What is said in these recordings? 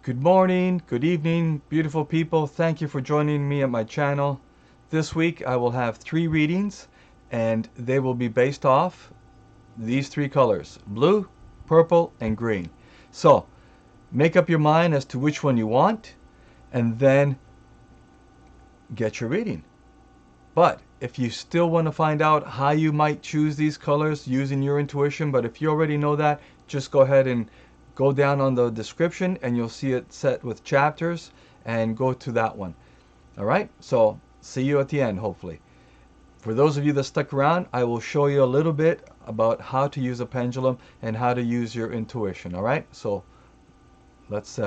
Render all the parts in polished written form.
Good morning, good evening, beautiful people. Thank you for joining me at my channel. This week I will have 3 readings and they will be based off these 3 colors: blue, purple, and green. So make up your mind as to which one you want and then get your reading. But if you still want to find out how you might choose these colors using your intuition, but if you already know that, just go ahead and go down on the description and you'll see it set with chapters and go to that one. All right, so see you at the end, hopefully. For those of you that stuck around, I will show you a little bit about how to use a pendulum and how to use your intuition. All right, so let's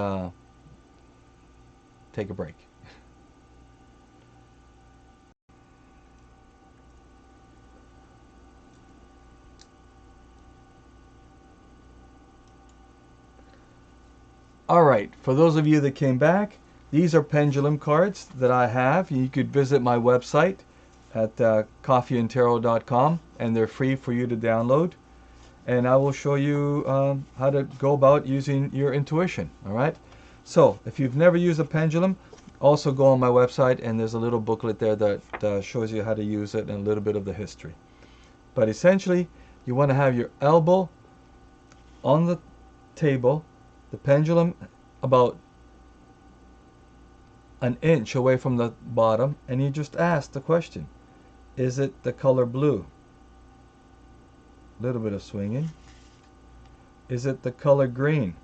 take a break. All right, for those of you that came back, these are pendulum cards that I have. You could visit my website at coffeeandtarot.com and they're free for you to download. And I will show you how to go about using your intuition. All right, so if you've never used a pendulum, also go on my website and there's a little booklet there that shows you how to use it and a little bit of the history. But essentially, you want to have your elbow on the table, the pendulum about an inch away from the bottom, and you just ask the question: is it the color blue? A little bit of swinging. Is it the color green?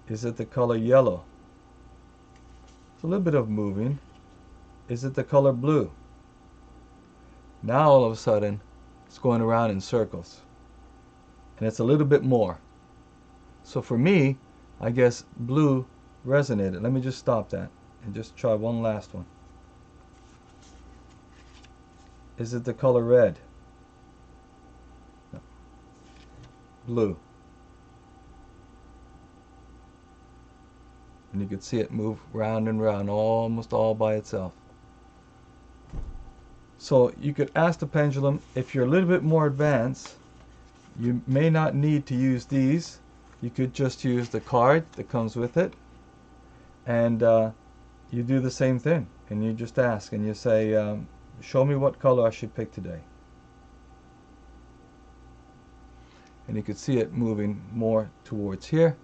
Is it the color yellow? It's a little bit of moving. Is it the color blue? Now all of a sudden it's going around in circles and it's a little bit more. So for me, I guess blue resonated. Let me just stop that and just try one last one. Is it the color red? No. Blue. And you can see it move round and round almost all by itself. So you could ask the pendulum, if you're a little bit more advanced, you may not need to use these. You could just use the card that comes with it, and you do the same thing, and you just ask and you say, show me what color I should pick today. And you can see it moving more towards here.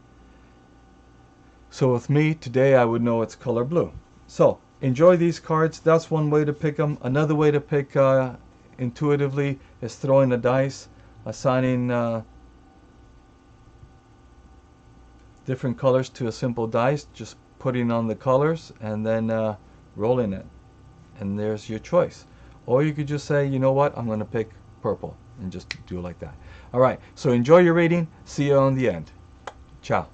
So with me today, I would know it's color blue. So enjoy these cards. That's one way to pick them. Another way to pick intuitively is throwing a dice, assigning different colors to a simple dice, just putting on the colors and then rolling it, and there's your choice. Or you could just say, you know what, I'm going to pick purple, and just do it like that. All right, so enjoy your reading. See you on the end. Ciao.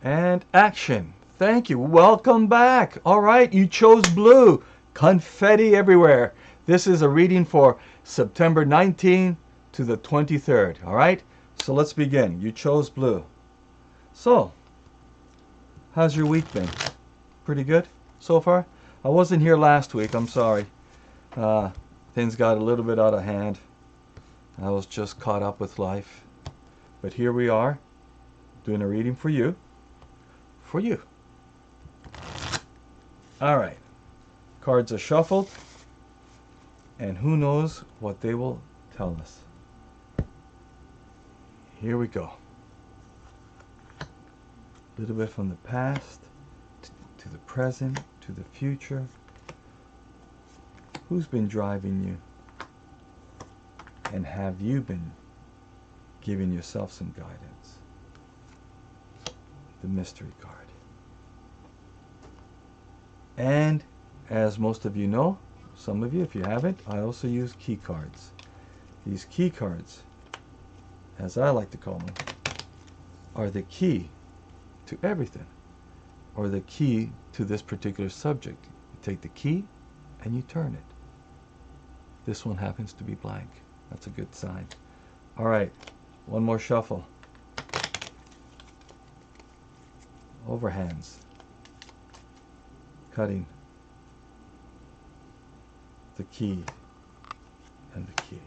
And action. Thank you. Welcome back. All right, you chose blue. Confetti everywhere. This is a reading for September 19th to the 23rd. All right, so let's begin. You chose blue. So, how's your week been? Pretty good so far? I wasn't here last week. I'm sorry. Things got a little bit out of hand. I was just caught up with life. But here we are, doing a reading for you. For you. All right. Cards are shuffled, and who knows what they will tell us. Here we go. A little bit from the past to the present to the future. Who's been driving you? And have you been giving yourself some guidance? The mystery card. And as most of you know, some of you, if you haven't, I also use key cards. These key cards, as I like to call them, are the key to everything, or the key to this particular subject. You take the key and you turn it. This one happens to be blank. That's a good sign. All right, one more shuffle. overhands, cutting the key and the key.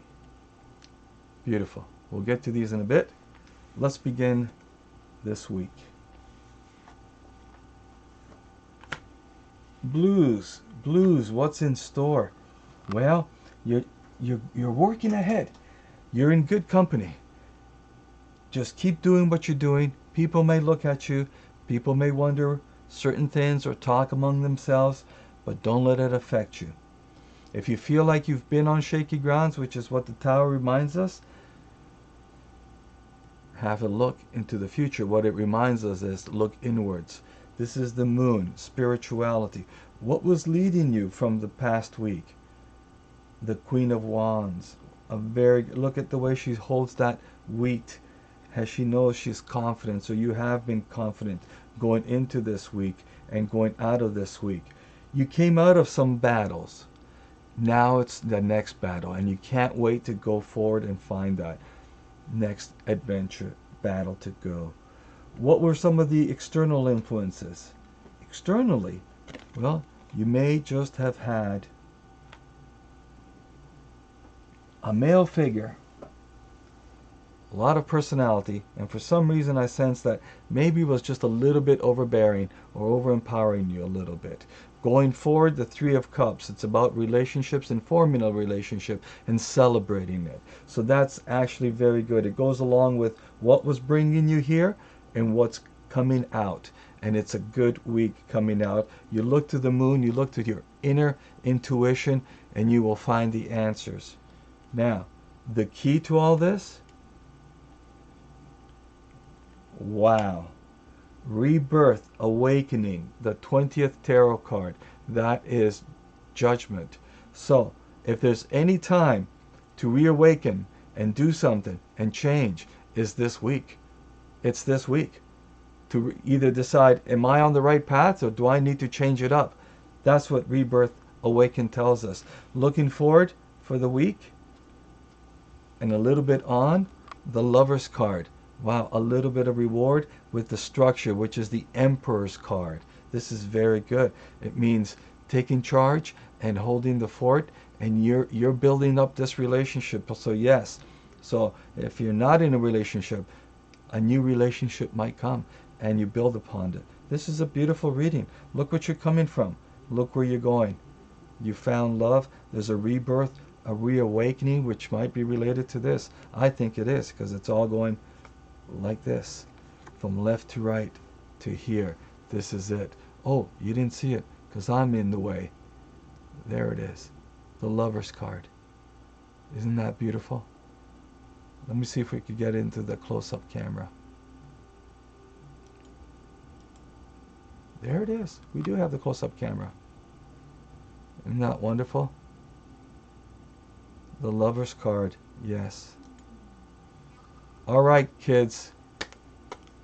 Beautiful. We'll get to these in a bit. Let's begin this week. Blues, what's in store? Well, you're working ahead. You're in good company. Just keep doing what you're doing. People may look at you. People may wonder certain things or talk among themselves, but don't let it affect you. If you feel like you've been on shaky grounds, which is what the Tower reminds us, have a look into the future. What it reminds us is look inwards. This is the moon, spirituality. What was leading you from the past week? The Queen of Wands. Look at the way she holds that wheat, as she knows she's confident. So you have been confident going into this week and going out of this week. You came out of some battles. Now it's the next battle, and you can't wait to go forward and find that next adventure battle to go. What were some of the external influences? Externally, well, you may just have had a male figure, a lot of personality, and for some reason I sense that maybe it was just a little bit overbearing or over-empowering you a little bit. Going forward, the Three of Cups, it's about relationships and forming a relationship and celebrating it. So that's actually very good. It goes along with what was bringing you here and what's coming out. And it's a good week coming out. You look to the moon, you look to your inner intuition, and you will find the answers. Now, the key to all this, wow. Rebirth, awakening, the 20th tarot card. That is judgment. So, if there's any time to reawaken and do something and change, is this week. It's this week. To either decide, am I on the right path or do I need to change it up? That's what Rebirth, awaken tells us. Looking forward for the week and a little bit on, the Lover's card. Wow, a little bit of reward with the structure, which is the Emperor's card. This is very good. It means taking charge and holding the fort, and you're building up this relationship. So yes, so if you're not in a relationship, a new relationship might come, and you build upon it. This is a beautiful reading. Look what you're coming from. Look where you're going. You found love. There's a rebirth, a reawakening, which might be related to this. I think it is, because it's all going like this, from left to right to here. This is it. Oh, you didn't see it because I'm in the way. There it is, the Lover's card. Isn't that beautiful? Let me see if we could get into the close-up camera. There it is. We do have the close-up camera. Isn't that wonderful? The Lover's card, yes. All right, kids.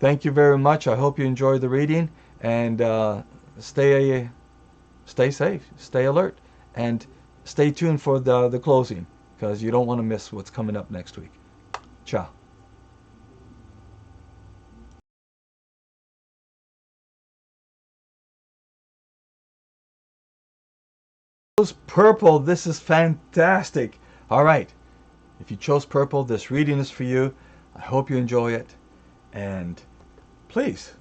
Thank you very much. I hope you enjoyed the reading, and stay safe, stay alert, and stay tuned for the closing, because you don't want to miss what's coming up next week. Ciao. Purple, this is fantastic. All right, if you chose purple, this reading is for you. I hope you enjoy it, and please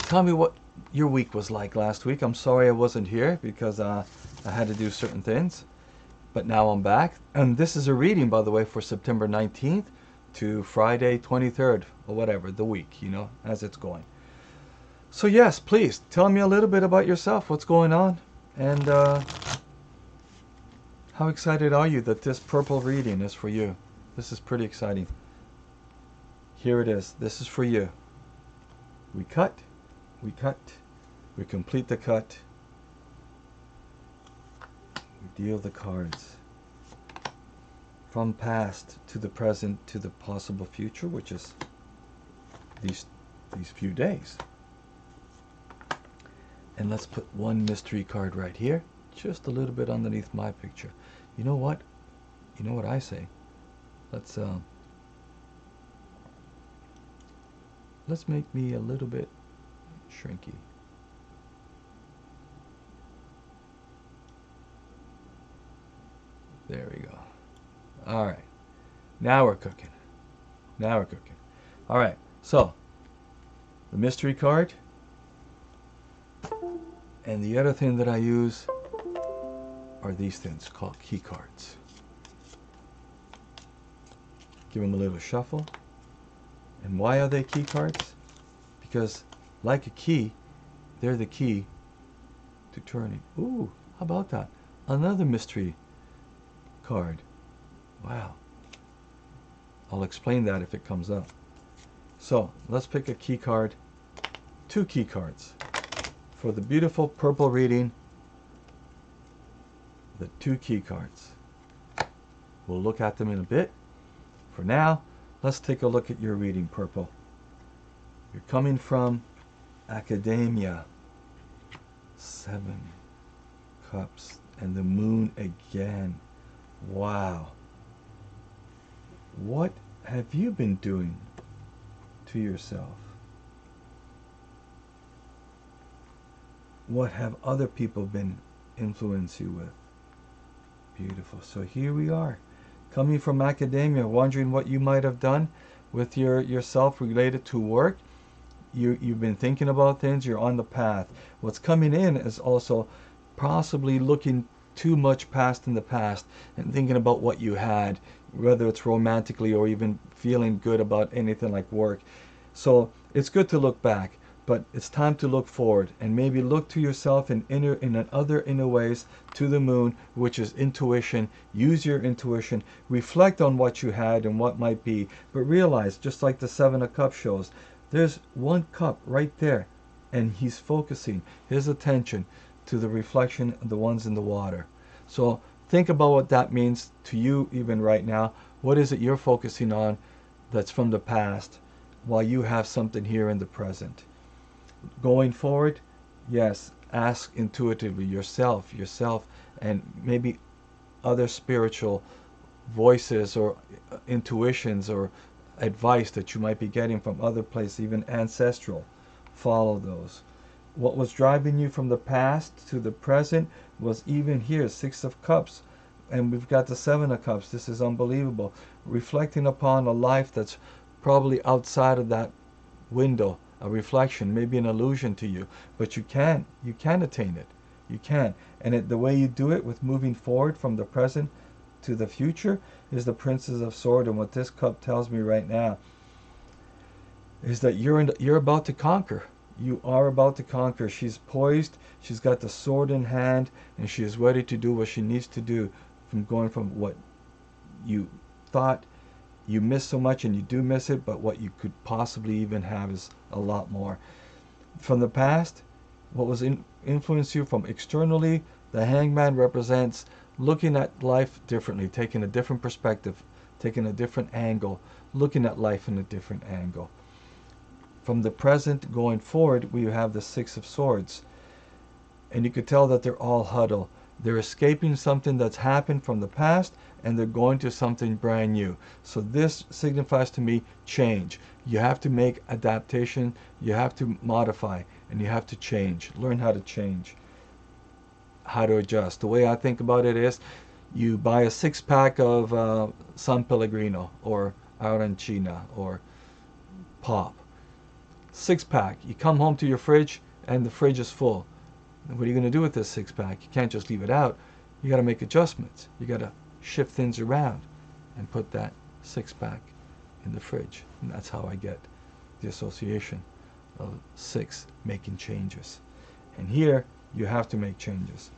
tell me what your week was like last week. I'm sorry I wasn't here because I had to do certain things, but now I'm back, and this is a reading, by the way, for September 19th to Friday 23rd, or whatever, the week, you know, as it's going. So yes, please tell me a little bit about yourself, what's going on, and how excited are you that this purple reading is for you? This is pretty exciting. Here it is. This is for you. We cut, we complete the cut, we deal the cards. From past to the present to the possible future, which is these few days. And let's put one mystery card right here, just a little bit underneath my picture. You know what? You know what I say? Let's make me a little bit shrinky. There we go. All right. Now we're cooking. Now we're cooking. All right. So, the mystery card. And the other thing that I use are these things called key cards. Give them a little shuffle. And why are they key cards? Because, like a key, they're the key to turning. Ooh, how about that? Another mystery card. Wow. I'll explain that if it comes up. So, let's pick a key card. 2 key cards. For the beautiful purple reading, the 2 key cards. We'll look at them in a bit. For now, let's take a look at your reading, purple. You're coming from academia. 7 cups and the moon again. Wow. What have you been doing to yourself? What have other people been influencing you with? Beautiful. So here we are, coming from academia, wondering what you might have done with yourself related to work. You've been thinking about things. You're on the path. What's coming in is also possibly looking too much past in the past and thinking about what you had, whether it's romantically or even feeling good about anything like work. So it's good to look back, but it's time to look forward and maybe look to yourself in other inner ways to the moon, which is intuition. Use your intuition. Reflect on what you had and what might be, but realize, just like the 7 of Cups shows, there's 1 cup right there, and he's focusing his attention to the reflection of the ones in the water. So think about what that means to you even right now. What is it you're focusing on that's from the past while you have something here in the present? Going forward, yes, ask intuitively yourself, and maybe other spiritual voices or intuitions or advice that you might be getting from other places, even ancestral. Follow those. What was driving you from the past to the present was even here, 6 of Cups, and we've got the 7 of Cups. This is unbelievable. Reflecting upon a life that's probably outside of that window, a reflection, maybe an illusion to you, but you can attain it. You can. And the way you do it with moving forward from the present to the future is the Princess of Swords. And what this cup tells me right now is that you're about to conquer. You are about to conquer. She's poised. She's got the sword in hand, and she is ready to do what she needs to do, from going from what you thought you miss so much, and you do miss it, but what you could possibly even have is a lot more. From the past, what was influenced you from externally, the Hangman represents looking at life differently, taking a different perspective, taking a different angle, looking at life in a different angle. From the present going forward, we have the 6 of Swords. And you could tell that they're all huddled. They're escaping something that's happened from the past, and they're going to something brand new. So this signifies to me change. You have to make adaptation, you have to modify, and you have to change. Learn how to change, how to adjust. The way I think about it is, you buy a 6-pack of San Pellegrino or Arancina or Pop. 6-pack. You come home to your fridge and the fridge is full. What are you going to do with this 6-pack? You can't just leave it out. You got to make adjustments. You got to shift things around and put that 6-pack in the fridge. And that's how I get the association of 6 making changes. And here you have to make changes.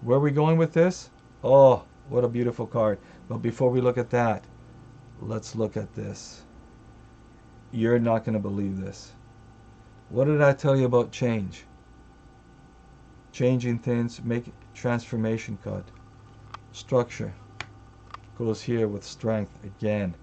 Where are we going with this? Oh, what a beautiful card. But before we look at that, let's look at this. You're not going to believe this. What did I tell you about change? Changing things, make transformation card. Structure goes here with strength again.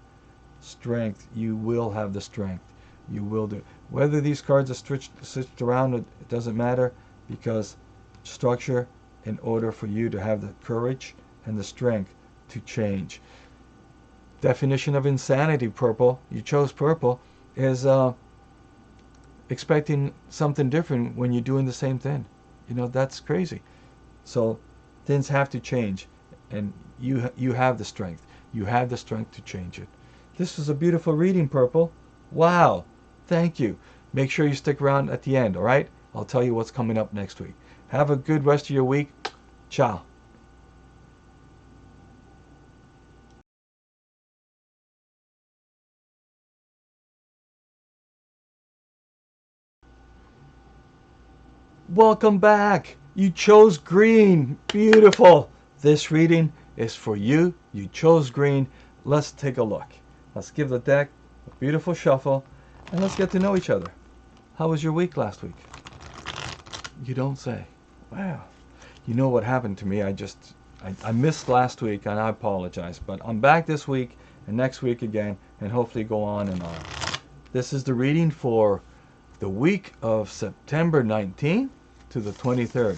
Strength, you will have the strength. You will do. Whether these cards are stitched around, it doesn't matter, because structure, in order for you to have the courage and the strength to change. Definition of insanity, purple, you chose purple, is expecting something different when you're doing the same thing. You know, that's crazy. So things have to change, and you have the strength. You have the strength to change it. This was a beautiful reading, Purple. Wow. Thank you. Make sure you stick around at the end, all right? I'll tell you what's coming up next week. Have a good rest of your week. Ciao. Welcome back. You chose green. Beautiful. This reading is for you. You chose green. Let's take a look. Let's give the deck a beautiful shuffle, and let's get to know each other. How was your week last week? You don't say. Wow. You know what happened to me? I missed last week, and I apologize. But I'm back this week and next week again, and hopefully go on and on. This is the reading for the week of September 19th to the 23rd.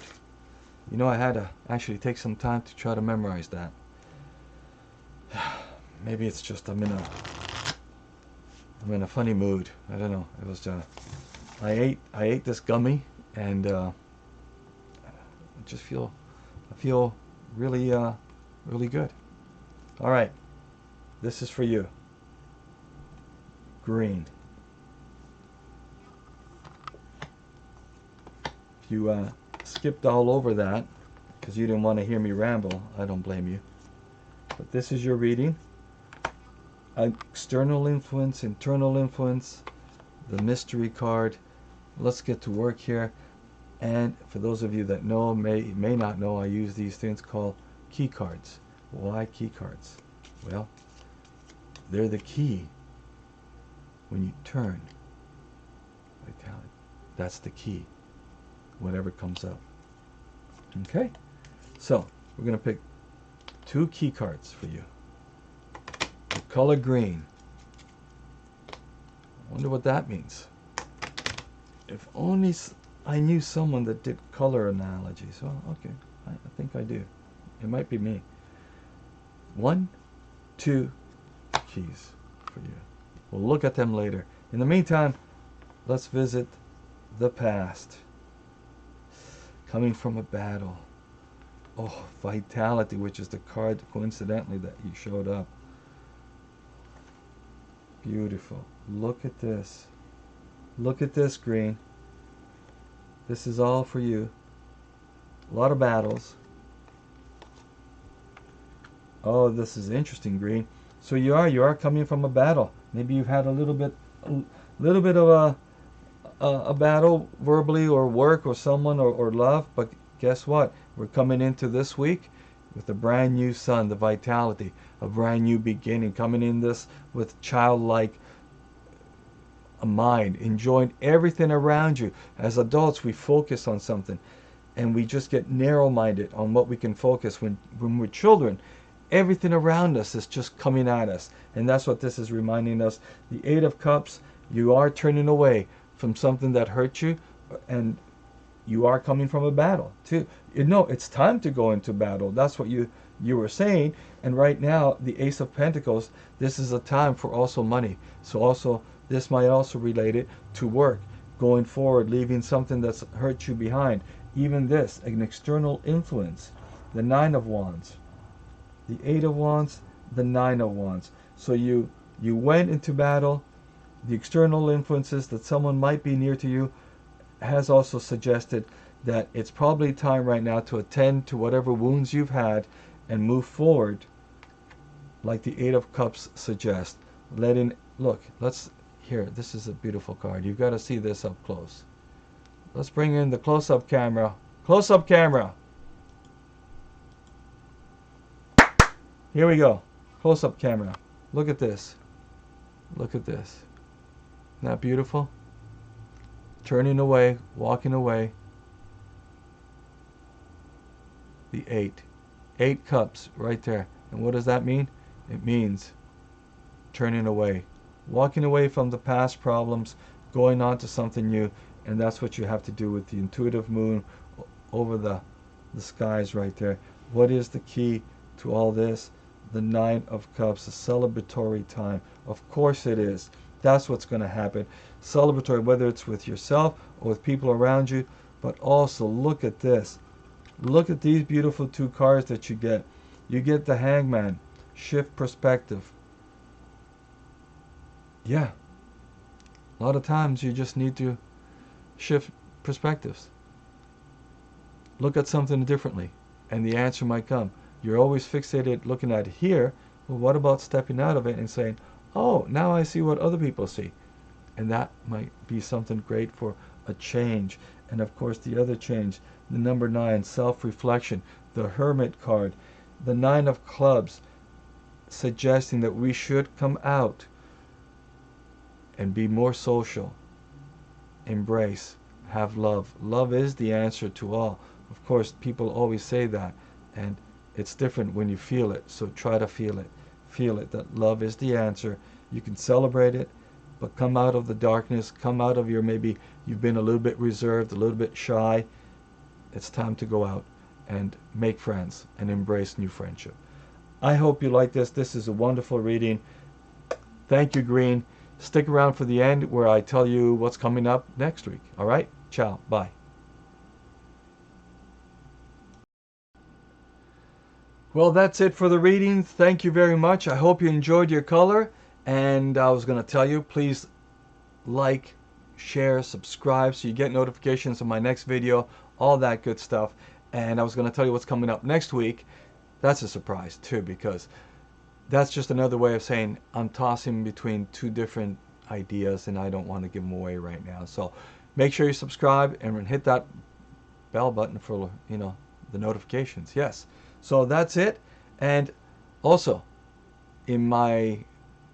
You know, I had to actually take some time to try to memorize that. Maybe it's just I'm in a funny mood. I don't know. It was I ate this gummy, and I feel really really good. All right, this is for you. Green. If you skipped all over that because you didn't want to hear me ramble, I don't blame you. But this is your reading. External influence, internal influence, the mystery card. Let's get to work here. And for those of you that know, may not know, I use these things called key cards. Why key cards? Well, they're the key when you turn. That's the key. Whatever comes up. Okay? So, we're going to pick 2 key cards for you. The color green. I wonder what that means. If only I knew someone that did color analogies. Well, okay. I think I do. It might be me. 1, 2 keys for you. We'll look at them later. In the meantime, let's visit the past. Coming from a battle. Oh, vitality, which is the card, coincidentally, that you showed up. Beautiful. Look at this. Look at this, green. This is all for you. A lot of battles. Oh, this is interesting, green. So you are coming from a battle. Maybe you've had a little bit of a battle verbally, or work, or someone, or love, but guess what? We're coming into this week with a brand new sun, the vitality, a brand new beginning, coming in this with childlike a mind, enjoying everything around you. As adults, we focus on something, and we just get narrow-minded on what we can focus. When we're children, everything around us is just coming at us, and that's what this is reminding us. The 8 of Cups, you are turning away from something that hurt you, and you are coming from a battle too. You know, it's time to go into battle. That's what you were saying. And right now, the Ace of Pentacles, this is a time for also money. So also, this might also relate it to work, going forward, leaving something that's hurt you behind. Even this, an external influence. The 9 of Wands, the 8 of Wands, the 9 of Wands. So you went into battle. The external influences that someone might be near to you has also suggested that it's probably time right now to attend to whatever wounds you've had and move forward, like the 8 of Cups suggests. Look, here, this is a beautiful card. You've got to see this up close. Let's bring in the close-up camera. Close-up camera. Here we go. Close-up camera. Look at this. Look at this. Isn't that beautiful? Turning away, walking away. The 8. 8 cups right there. And what does that mean? It means turning away. Walking away from the past problems, going on to something new. And that's what you have to do with the intuitive moon over the skies right there. What is the key to all this? The 9 of Cups, a celebratory time. Of course it is. That's what's going to happen. Celebratory, whether it's with yourself or with people around you. But also, look at this. Look at these beautiful two cards that you get. You get the Hangman. Shift perspective. Yeah. A lot of times you just need to shift perspectives. Look at something differently, and the answer might come. You're always fixated looking at it here. Well, what about stepping out of it and saying, oh, now I see what other people see? And that might be something great for a change. And of course, the other change, the number 9, self-reflection, the Hermit card, the 9 of clubs, suggesting that we should come out and be more social, embrace, have love. Love is the answer to all. Of course, people always say that, and it's different when you feel it. So try to feel it. Feel it, that love is the answer. You can celebrate it, but come out of the darkness, come out of your, maybe you've been a little bit reserved, a little bit shy. It's time to go out and make friends and embrace new friendship. I hope you like this. This is a wonderful reading. Thank you, Green. Stick around for the end where I tell you what's coming up next week. All right? Ciao. Bye. Well, that's it for the reading. Thank you very much. I hope you enjoyed your color. And I was going to tell you, please like, share, subscribe so you get notifications of my next video, all that good stuff. And I was going to tell you what's coming up next week. That's a surprise too, because that's just another way of saying I'm tossing between two different ideas and I don't want to give them away right now. So make sure you subscribe and hit that bell button for, the notifications. Yes. So that's it. And also, in my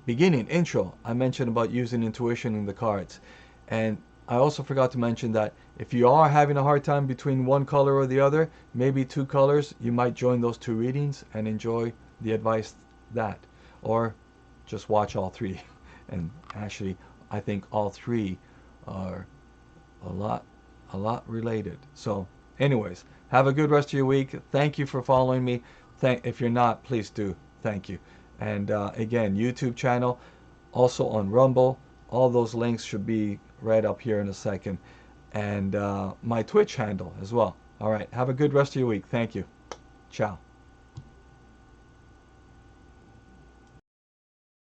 beginning intro, I mentioned about using intuition in the cards. And I also forgot to mention that if you are having a hard time between one color or the other, maybe two colors, you might join those two readings and enjoy the advice that. Or just watch all three. And actually, I think all three are a lot related. So anyways, have a good rest of your week. Thank you for following me. If you're not, please do. Thank you. And again, YouTube channel, also on Rumble. All those links should be right up here in a second. And my Twitch handle as well. All right. Have a good rest of your week. Thank you. Ciao.